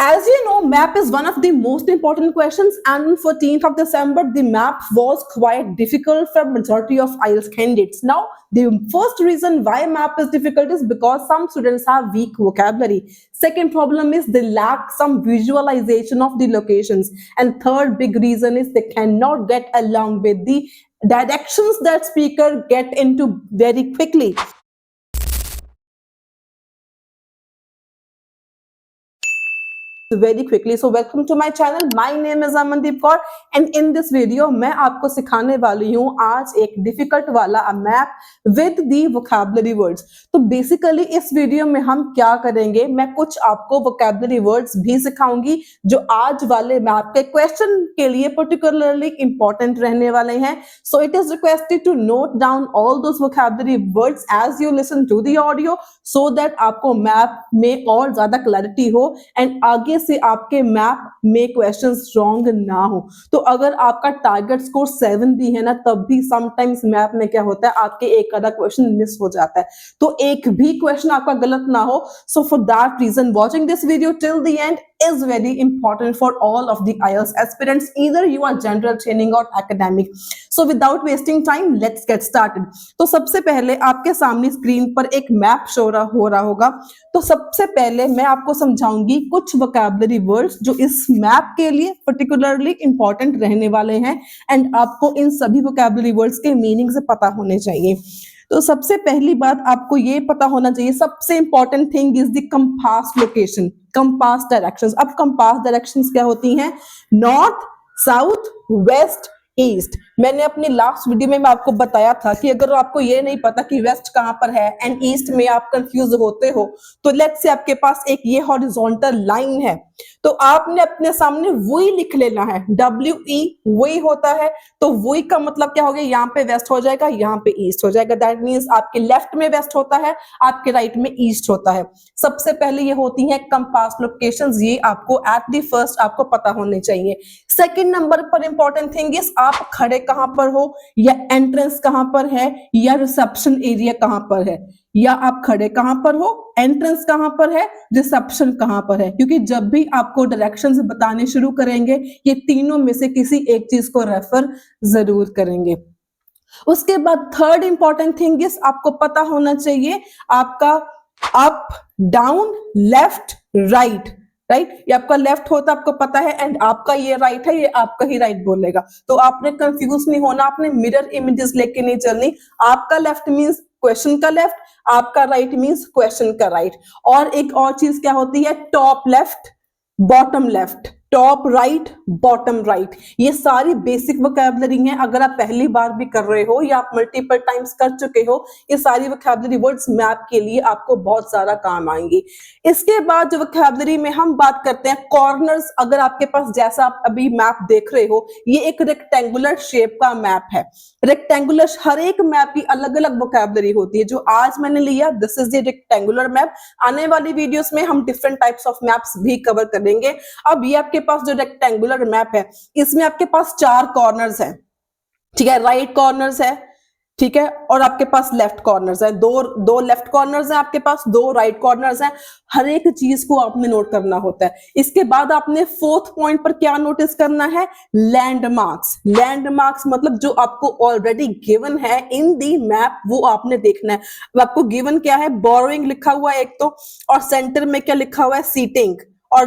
As you know, map is one of the most important questions, and on 14th of December, the map was quite difficult for majority of IELTS candidates. Now, the first reason why map is difficult is because some students have weak vocabulary. Second problem is they lack some visualization of the locations. And third big reason is they cannot get along with the directions that speaker get into very quickly. Very quickly. So welcome to my channel. My name is Amandeep Kaur and in this video मैं आपको सिखाने वाली हूँ आज एक difficult वाला map with the vocabulary words. तो basically इस वीडियो में हम क्या करेंगे, मैं कुछ आपको वोकैबुलरी वर्ड्स भी सिखाऊंगी जो आज वाले मैप के क्वेश्चन के लिए पर्टिकुलरली इंपॉर्टेंट रहने वाले हैं। So it is requested to note down all those vocabulary words as you listen to the audio so that आपको मैप में और ज्यादा क्लैरिटी हो एंड आगे से आपके मैप में क्वेश्चंस रॉन्ग ना हो। तो अगर आपका टारगेट स्कोर 7 भी है ना, तब भी समटाइम्स मैप में क्या होता है, आपके एक आधा क्वेश्चन मिस हो जाता है, तो एक भी क्वेश्चन आपका गलत ना हो। So for that reason watching this video till the end is very important for all of the IELTS aspirants, either you are general training or academic. So without wasting time, let's get started. तो सबसे पहले आपके सामने screen पर एक map show हो रहा होगा। तो सबसे पहले मैं आपको समझाऊंगी कुछ वोकैबुलरी वर्ड्स जो इस मैप के लिए पर्टिकुलरली इंपॉर्टेंट रहने वाले हैं एंड आपको इन सभी वोकैबुलरी वर्ड्स के मीनिंग से पता होने चाहिए। तो सबसे पहली बात आपको ये पता होना चाहिए, सबसे important thing is the compass location, compass directions. अब कंपास डायरेक्शंस क्या होती हैं? North, south, west, east. मैंने अपनी लास्ट वीडियो में मैं आपको बताया था कि अगर आपको ये नहीं पता कि वेस्ट कहां पर है एंड ईस्ट में आप कंफ्यूज होते हो, तो लेट्स से आपके पास एक ये हॉरिजॉन्टल लाइन है, तो आपने अपने सामने वही लिख लेना है, WE वही होता है। तो वही का मतलब क्या हो गया, यहाँ पे वेस्ट हो जाएगा, यहाँ पे ईस्ट हो जाएगा। दैट मीन्स आपके लेफ्ट में वेस्ट होता है, आपके राइट में ईस्ट होता है। सबसे पहले ये होती है कंपास लोकेशंस, ये आपको एट द फर्स्ट आपको पता होने चाहिए। सेकंड नंबर पर इंपॉर्टेंट थिंग इज आप खड़े कहां पर हो, या एंट्रेंस कहां पर है, या रिसेप्शन एरिया कहां पर है, या आप खड़े कहां पर हो, एंट्रेंस कहां पर है, रिसेप्शन कहां पर है। क्योंकि जब भी आपको डायरेक्शंस बताने शुरू करेंगे, ये तीनों में से किसी एक चीज को रेफर जरूर करेंगे। उसके बाद थर्ड इंपॉर्टेंट थिंग इज आपको पता होना चाहिए आपका up, down, left, right. Right, ये आपका लेफ्ट होता आपको पता है एंड आपका ये राइट है, ये आपका ही राइट बोलेगा। तो आपने कंफ्यूज नहीं होना, आपने मिरर इमेजेस लेके नहीं चलनी। आपका लेफ्ट मींस क्वेश्चन का लेफ्ट, आपका राइट मींस क्वेश्चन का राइट। और एक और चीज क्या होती है, top left, bottom left, top right, bottom right. ये सारी बेसिक वोकैबुलरी है। अगर आप पहली बार भी कर रहे हो या आप मल्टीपल टाइम्स कर चुके हो, ये सारी वोकैबुलरी वर्ड्स मैप के लिए आपको बहुत सारा काम आएंगी। इसके बाद जो वोकैबुलरी में हम बात करते हैं कॉर्नर्स। अगर आपके पास, जैसा आप अभी मैप देख रहे हो, ये एक रेक्टेंगुलर शेप का मैप है। रेक्टेंगुलर, हर एक मैप की अलग अलग वोकैबुलरी होती है। जो आज मैंने लिया, this is the rectangular map. आने वाली वीडियोस में हम डिफरेंट टाइप्स ऑफ मैप्स भी कवर करेंगे। अब ये आपके पास जो रेक्टेंगुलर मैप है, इसमें आपके पास 4 कॉर्नर्स हैं, ठीक है। राइट कॉर्नर्स है, ठीक है, और आपके पास लेफ्ट कॉर्नर्स है, दो लेफ्ट कॉर्नर्स हैं आपके पास, 2 राइट कॉर्नर्स हैं। हर एक चीज को आपने नोट करना होता है। इसके बाद आपने 4th पॉइंट पर क्या नोटिस करना है, लैंडमार्क्स। लैंडमार्क्स मतलब जो आपको ऑलरेडी गिवन है इन दी मैप, वो आपने देखना है। अब आपको गिवन क्या है, बोरोइंग लिखा हुआ है एक तो, और सेंटर में क्या लिखा हुआ है, सीटिंग, और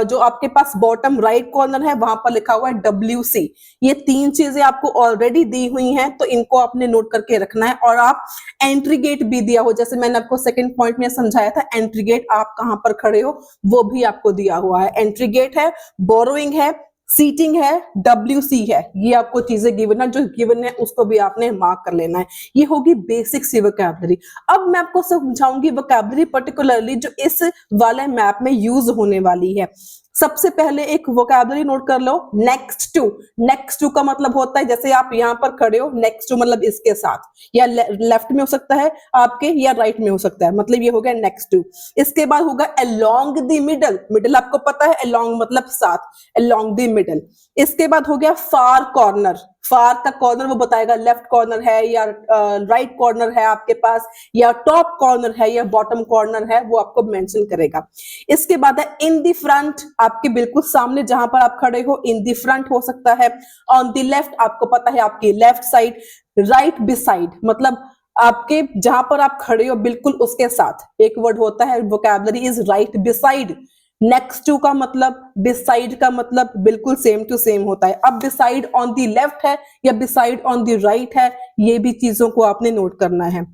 जो आपके पास बॉटम राइट कॉर्नर है वहां पर लिखा हुआ है WC। ये 3 चीजें आपको ऑलरेडी दी हुई हैं, तो इनको आपने नोट करके रखना है। और आप एंट्री गेट भी दिया हो, जैसे मैंने आपको सेकंड पॉइंट में समझाया था, एंट्री गेट आप कहां पर खड़े हो वो भी आपको दिया हुआ है। एंट्री गेट है, बोरोइंग है, सीटिंग है, WC है, ये आपको चीजें गिवन है। जो गिवन है उसको भी आपने मार्क कर लेना है। ये होगी बेसिक सी वोकैबुलरी। अब मैं आपको समझाऊंगी वोकैबुलरी पर्टिकुलरली जो इस वाले मैप में यूज होने वाली है। सबसे पहले एक वोकैबुलरी नोट कर लो, नेक्स्ट टू। नेक्स्ट टू का मतलब होता है, जैसे आप यहां पर खड़े हो, नेक्स्ट टू मतलब इसके साथ, या लेफ्ट में हो सकता है आपके, या राइट में हो सकता है, मतलब ये हो गया नेक्स्ट टू। इसके बाद होगा अलोंग द मिडल। मिडल आपको पता है, अलोंग मतलब साथ, अलोंग द मिडल। इसके बाद हो गया फार कॉर्नर। फार का कॉर्नर वो बताएगा लेफ्ट कॉर्नर है या राइट कॉर्नर है आपके पास, या टॉप कॉर्नर है या बॉटम कॉर्नर है, वो आपको मेंशन करेगा। इसके बाद है इन द फ्रंट, आपके बिल्कुल सामने जहां पर आप खड़े हो इन द फ्रंट हो सकता है। ऑन द लेफ्ट, आपको पता है आपकी लेफ्ट साइड। राइट बिसाइड मतलब आपके जहां पर आप खड़े हो बिल्कुल उसके साथ। एक वर्ड होता है vocabulary is right beside. Next to का मतलब, बिसाइड का मतलब बिल्कुल सेम टू सेम होता है। अब बिसाइड ऑन द लेफ्ट है या बिसाइड ऑन द राइट है, ये भी चीजों को आपने नोट करना है।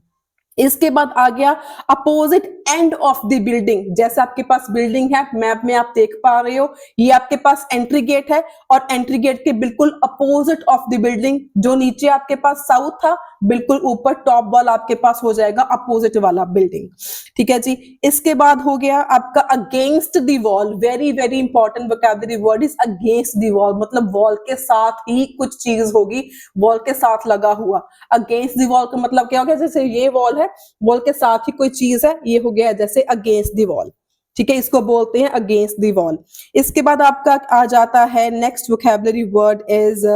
इसके बाद आ गया opposite end of the building. जैसे आपके पास बिल्डिंग है, मैप में आप देख पा रहे हो, ये आपके पास एंट्री गेट है और एंट्री गेट के बिल्कुल अपोजिट ऑफ द बिल्डिंग, जो नीचे आपके पास साउथ था, बिल्कुल ऊपर टॉप वाला आपके पास हो जाएगा अपोजिट वाला बिल्डिंग। ठीक है जी। इसके बाद हो गया आपका against the wall. Very very important vocabulary word is against the wall, मतलब वॉल के साथ ही कुछ चीज होगी, वॉल के साथ लगा हुआ। अगेंस्ट द वॉल का मतलब क्या हो गया, जैसे ये वॉल है, वॉल के साथ ही कोई चीज है, ये हो गया जैसे अगेंस्ट द वॉल। ठीक है, इसको बोलते हैं अगेंस्ट द वॉल। इसके बाद आपका आ जाता है नेक्स्ट वोकैबुलरी वर्ड इज,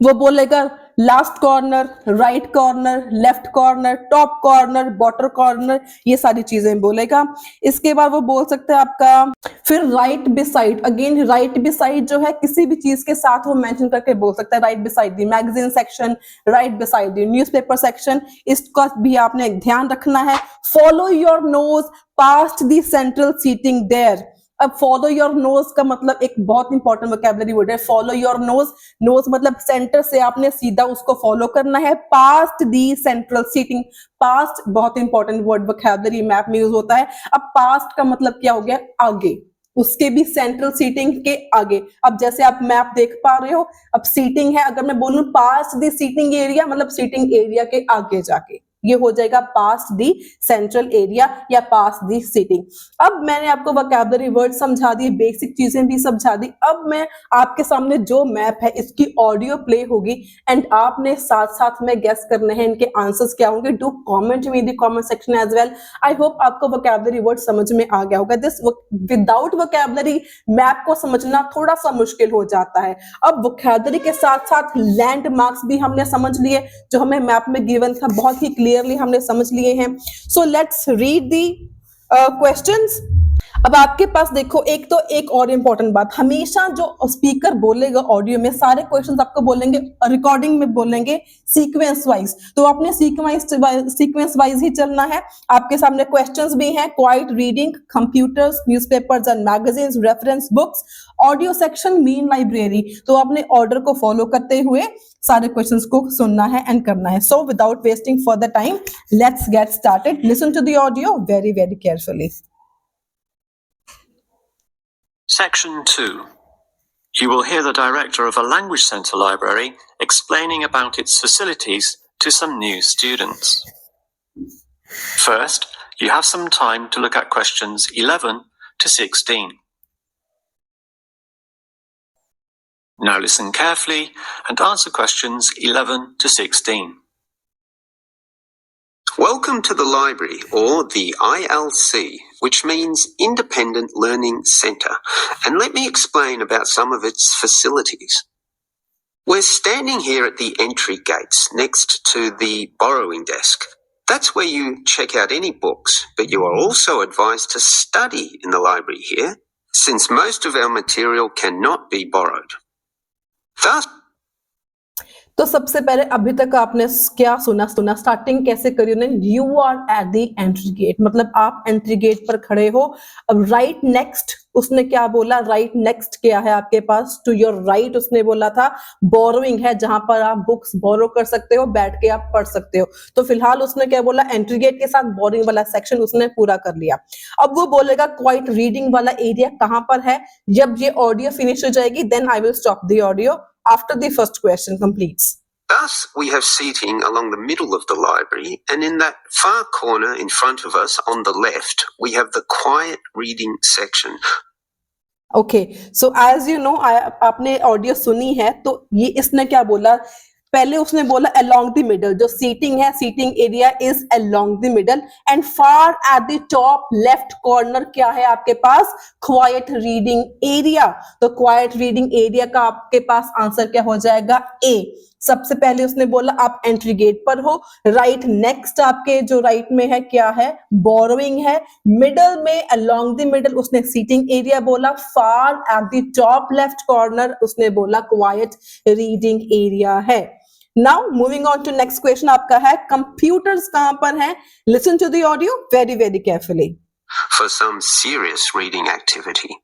वो बोलेगा last corner, right corner, left corner, top corner, bottom corner, ये सारी चीजें बोलेगा। इसके बाद वो बोल सकते हैं आपका फिर right beside. Again right beside जो है किसी भी चीज के साथ वो मेंशन करके बोल सकता है, right beside the magazine section, right beside the newspaper section. इसका भी आपने ध्यान रखना है। Follow your nose past the central seating there. अब फॉलो योर नोज का मतलब एक बहुत इंपॉर्टेंट वोकैबुलरी वर्ड है। फॉलो योर नोज, नोज मतलब सेंटर से आपने सीधा उसको फॉलो करना है। Past the central seating, past बहुत इंपॉर्टेंट वर्ड वोकैबुलरी मैप में यूज होता है। अब पास्ट का मतलब क्या हो गया, आगे, उसके भी सेंट्रल सीटिंग के आगे। अब जैसे आप मैप देख पा रहे हो, अब सीटिंग है, अगर मैं बोलूं पास्ट दी सीटिंग एरिया, मतलब सीटिंग एरिया के आगे जाके, ये हो जाएगा पास्ट दी सेंट्रल एरिया या पास्ट दी सीटिंग। अब मैंने आपको वोकैबुलरी वर्ड समझा दिए, बेसिक चीजें भी समझा दी। अब मैं आपके सामने जो मैप है इसकी ऑडियो प्ले होगी एंड आपने साथ साथ में गेस करने हैं इनके आंसर्स क्या होंगे। Do comment me in the comment section as well. I hope आपको वोकैबुलरी वर्ड समझ में आ गया होगा। दिस विदाउट वोकैबुलरी मैप को समझना थोड़ा सा मुश्किल हो जाता है। अब वोकैबुलरी के साथ साथ लैंडमार्क्स भी हमने समझ लिए, जो हमें मैप में गिवन था, बहुत ही क्लियरली हमने समझ लिए हैं। So let's read the questions. अब आपके पास देखो, एक और इंपॉर्टेंट बात, हमेशा जो स्पीकर बोलेगा ऑडियो में सारे क्वेश्चंस आपको बोलेंगे, रिकॉर्डिंग में बोलेंगे सीक्वेंस वाइज, तो आपने सीक्वेंस वाइज ही चलना है। आपके सामने क्वेश्चंस भी हैं, quite reading, computers, newspapers and magazines, reference books, audio section, main library. तो आपने ऑर्डर को फॉलो करते हुए सारे क्वेश्चंस को सुनना है एंड करना है। So without wasting further time, let's get started. Listen to the audio very very carefully. Section 2. You will hear the director of a language centre library explaining about its facilities to some new students. First, you have some time to look at questions 11 to 16. Now listen carefully and answer questions 11 to 16. Welcome to the library, or the ILC, which means Independent Learning Centre, and let me explain about some of its facilities. We're standing here at the entry gates next to the borrowing desk. That's where you check out any books, but you are also advised to study in the library here, since most of our material cannot be borrowed. Thus, तो सबसे पहले अभी तक आपने क्या सुना, starting कैसे करी उन्होंने, you are at the entry gate, मतलब आप एंट्री गेट पर खड़े हो। अब राइट नेक्स्ट उसने क्या बोला, राइट नेक्स्ट क्या है आपके पास, टू योर राइट उसने बोला था बोरोइंग है, जहां पर आप बुक्स बोरो कर सकते हो, बैठ के आप पढ़ सकते हो। तो फिलहाल उसने क्या बोला, एंट्री गेट के साथ बोरिंग वाला सेक्शन उसने पूरा कर लिया। अब वो बोलेगा क्वाइट रीडिंग वाला एरिया कहां पर है। जब ये ऑडियो फिनिश हो जाएगी then I will stop the audio after the first question completes. Thus, we have seating along the middle of the library, and in that far corner in front of us on the left, we have the quiet reading section. Okay, so as you know, आपने audio सुनी है, तो ये इसने क्या बोला, पहले उसने बोला along the middle, जो सीटिंग है, seating area is along the middle, and far at the top left corner क्या है आपके पास? Quite reading area. तो क्वाइट रीडिंग एरिया का आपके पास आंसर क्या हो जाएगा? ए। सबसे पहले उसने बोला आप एंट्री गेट पर हो, राइट नेक्स्ट आपके जो राइट में है क्या है? बोरोइंग है। मिडल में अलोंग द मिडल उसने सीटिंग एरिया बोला, far at the top left corner उसने बोला क्वाइट रीडिंग एरिया है। Now moving on to next question आपका है कंप्यूटर्स कहां पर हैं? Listen to the audio very very carefully. For some serious reading activity.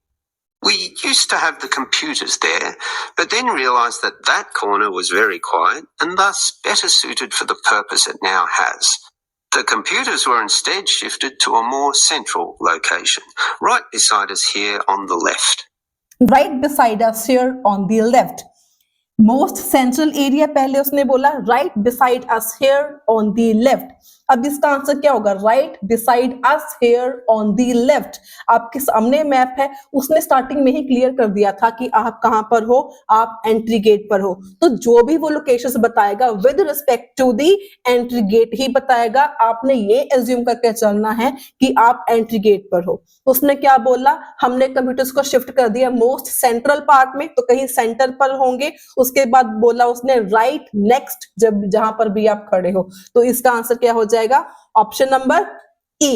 We used to have the computers there, but then realized that that corner was very quiet and thus better suited for the purpose it now has. The computers were instead shifted to a more central location, right beside us here on the left. Right beside us here on the left. Most central area पहले उसने बोला right beside us here on the left. अब इसका answer क्या होगा? Right beside us here on the left. आपके सामने map है, उसने स्टार्टिंग में ही क्लियर कर दिया था कि आप कहां पर हो, आप एंट्री गेट पर हो। तो जो भी वो लोकेशंस बताएगा with respect to the entry gate ही बताएगा। आपने ये एज्यूम करके चलना है कि आप एंट्री गेट पर हो। उसने क्या बोला? हमने कंप्यूटर्स को शिफ्ट कर दिया मोस्ट सेंट्रल पार्ट में, तो कहीं सेंटर पर होंगे। उसके बाद बोला उसने राइट नेक्स्ट, जब जहां पर भी आप खड़े हो। तो इसका आंसर क्या हो जाएगा? ऑप्शन नंबर ई।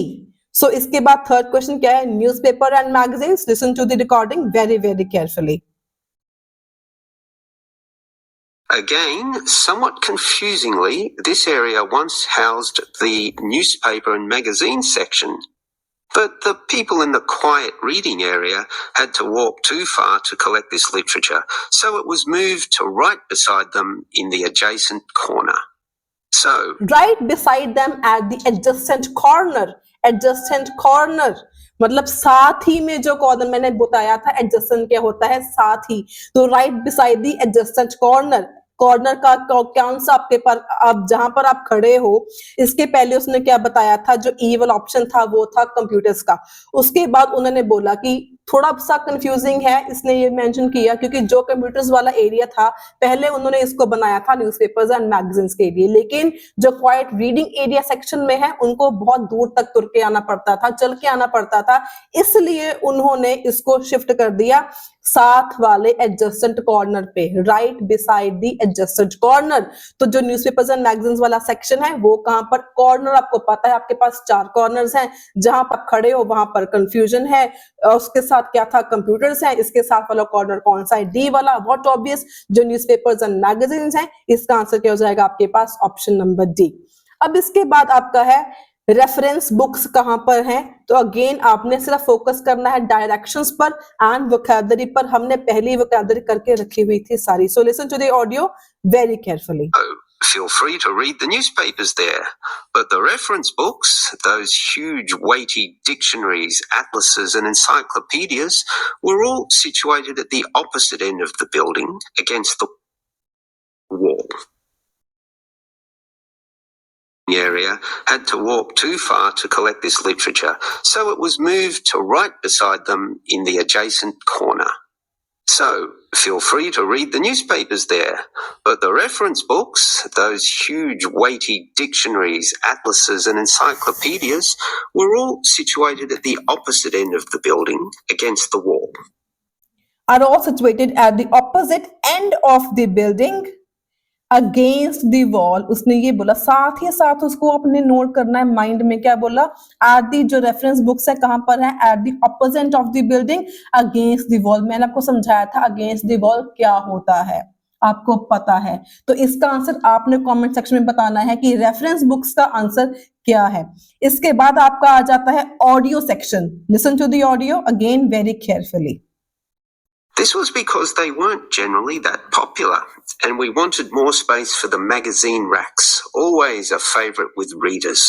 सो इसके बाद थर्ड क्वेश्चन क्या है? Newspaper and magazines. Listen to the recording very very carefully. Again, somewhat confusingly, this area once housed the newspaper and magazine section, but the people in the quiet reading area had to walk too far to collect this literature, so it was moved to right beside them in the adjacent corner. So, right beside them at the adjacent corner. adjacent corner मतलब साथ ही में जो corner मैंने बताया था, adjacent क्या होता है? साथ ही। तो right beside the adjacent corner, corner का कौन सा आपके पर, आप जहां पर आप खड़े हो, इसके पहले उसने क्या बताया था? जो ई वाला ऑप्शन था वो था कंप्यूटर्स का। उसके बाद उन्होंने बोला कि थोड़ा सा कंफ्यूजिंग है, इसने ये मेंशन किया क्योंकि जो कंप्यूटर्स वाला एरिया था पहले उन्होंने इसको बनाया था न्यूज़पेपर्स एंड मैगजीन्स के लिए, लेकिन जो क्वाइट रीडिंग एरिया सेक्शन में है उनको बहुत दूर तक तुर के आना पड़ता था, चल के आना पड़ता था, इसलिए उन्होंने इसको शिफ्ट कर दिया साथ वाले एडजस्टेंट कॉर्नर पे, right beside the adjacent corner. तो जो न्यूज़पेपर्स एंड मैगजीन्स वाला सेक्शन है वो कहां पर? कॉर्नर आपको पता है आपके पास 4 कॉर्नर्स हैं, जहां पर खड़े हो वहां पर कंफ्यूजन है। उसके साथ क्या था? कंप्यूटर्स हैं। इसके साथ वाला कॉर्नर कौन सा है? डी वाला, व्हाट ऑब्वियस, जो न्यूज़पेपर्स एंड मैगजीन्स हैं। इसका आंसर क्या हो जाएगा आपके पास? Option number D. अब इसके बाद आपका है रेफरेंस बुक्स कहां पर हैं? तो अगेन आपने सिर्फ फोकस करना है डायरेक्शंस पर एंड वोकैबुलरी पर। हमने पहली वोकैबुलरी करके रखी हुई थी सारी। So listen to the audio very carefully. feel free to read the newspapers there, but the reference books, those huge weighty dictionaries, atlases and encyclopedias, were all situated at the opposite end of the building against the wall. Area had to walk too far to collect this literature, so it was moved to right beside them in the adjacent corner. So, feel free to read the newspapers there, but the reference books, those huge weighty dictionaries, atlases and encyclopedias, were all situated at the opposite end of the building against the wall. Are all situated at the opposite end of the building against the wall. उसने ये बोला, साथ ही साथ उसको अपने note करना है mind में। क्या बोला? एट दी, जो रेफरेंस बुक्स है कहां पर है? At the opposite of the building against the wall. मैंने आपको समझाया था अगेंस्ट दी वॉल क्या होता है, आपको पता है। तो इसका आंसर आपने कमेंट सेक्शन में बताना है कि रेफरेंस बुक्स का आंसर क्या है। इसके बाद आपका आ जाता है audio section. Listen to the audio again very carefully. This was because they weren't generally that popular, and we wanted more space for the magazine racks, always a favourite with readers.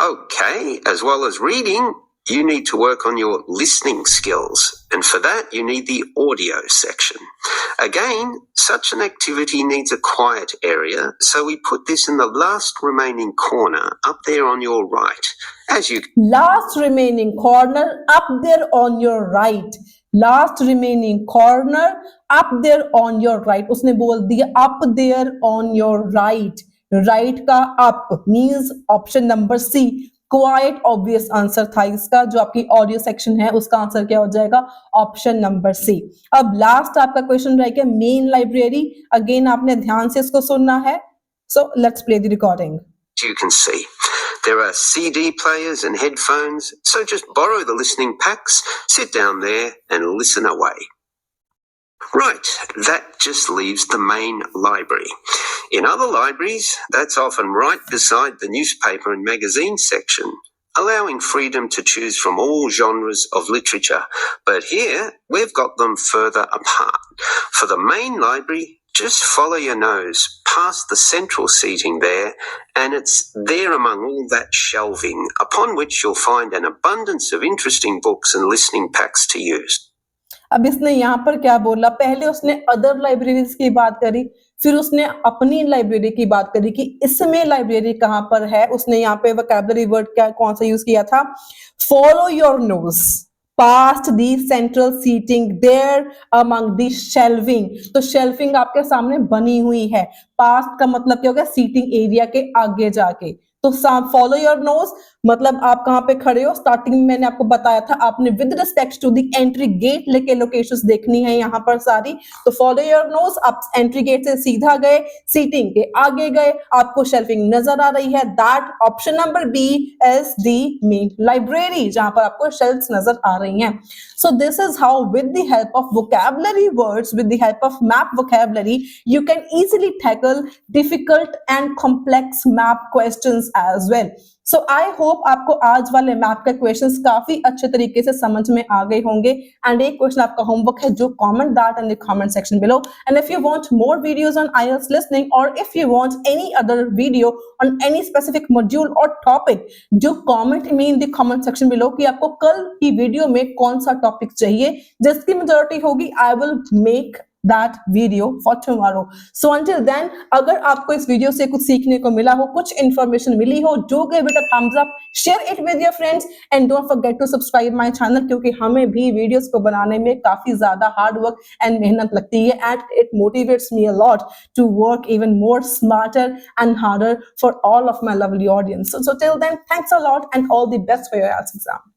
Okay, as well as reading, you need to work on your listening skills, and for that you need the audio section. Again, such an activity needs a quiet area, so we put this in the last remaining corner up there on your right. Last remaining corner up there on your right. Last remaining corner up there on your right, उसने बोल दिया up there on your right, right का up means option number C, quite obvious answer था इसका, जो आपकी audio section है उसका आंसर क्या हो जाएगा, ऑप्शन नंबर सी। अब लास्ट आपका क्वेश्चन रह गया मेन लाइब्रेरी, अगेन आपने ध्यान से इसको सुनना है, so let's play the recording. You can see there are CD players and headphones, so just borrow the listening packs, sit down there and listen away. Right, that just leaves the main library. In other libraries, that's often right beside the newspaper and magazine section, allowing freedom to choose from all genres of literature. But here, we've got them further apart. For the main library, just follow your nose past the central seating there, and it's there among all that shelving, upon which you'll find an abundance of interesting books and listening packs to use. अब इसने यहाँ पर क्या बोला, पहले उसने other libraries की बात करी, फिर उसने अपनी लाइब्रेरी की बात करी कि इसमें लाइब्रेरी कहाँ पर है, उसने यहाँ पे वोकैबुलरी वर्ड क्या कौन सा यूज किया था, follow your nose past the central seating there among the shelving, तो शेल्विंग आपके सामने बनी हुई है, पास्ट का मतलब क्या हो गया, सीटिंग एरिया के आगे जाके, तो फॉलो योर नोज मतलब आप कहाँ पे खड़े हो, स्टार्टिंग में मैंने आपको बताया था आपने with respect to the entry gate लेके लोकेशंस देखनी है यहाँ पर सारी, तो फॉलो योर नोज, आप एंट्री गेट से सीधा गए, सीटिंग के आगे गए, आपको शेल्फिंग नजर आ रही है, that option number B is the main library, जहां पर आपको शेल्फ्स नजर आ रही हैं। So this is how with the help of vocabulary words, with the help of map vocabulary, you can easily tackle difficult and complex map questions as well. So I hope आपको आज वाले map के questions काफी अच्छे तरीके से समझ में आ गए होंगे, एंड एक क्वेश्चन आपका होमवर्क है, जो comment that in the comment section below, and if you want more videos on IELTS listening or if you want any other video on any specific module or topic, जो comment में इन the comment section below कि आपको कल की video में कौन सा topic चाहिए, जिसकी मेजॉरिटी होगी I will make that video for tomorrow. So until then, अगर आपको इस वीडियो से कुछ सीखने को मिला हो, कुछ इंफॉर्मेशन मिली हो, जो कि बेटा thumbs up, share it with your friends and don't forget to subscribe my channel, क्योंकि हमें भी वीडियोस को बनाने में काफी ज्यादा हार्ड वर्क एंड मेहनत लगती है, and it motivates me a lot to work even more smarter and harder for all of my lovely audience. So till then, thanks a lot and all the best for your IELTS exam.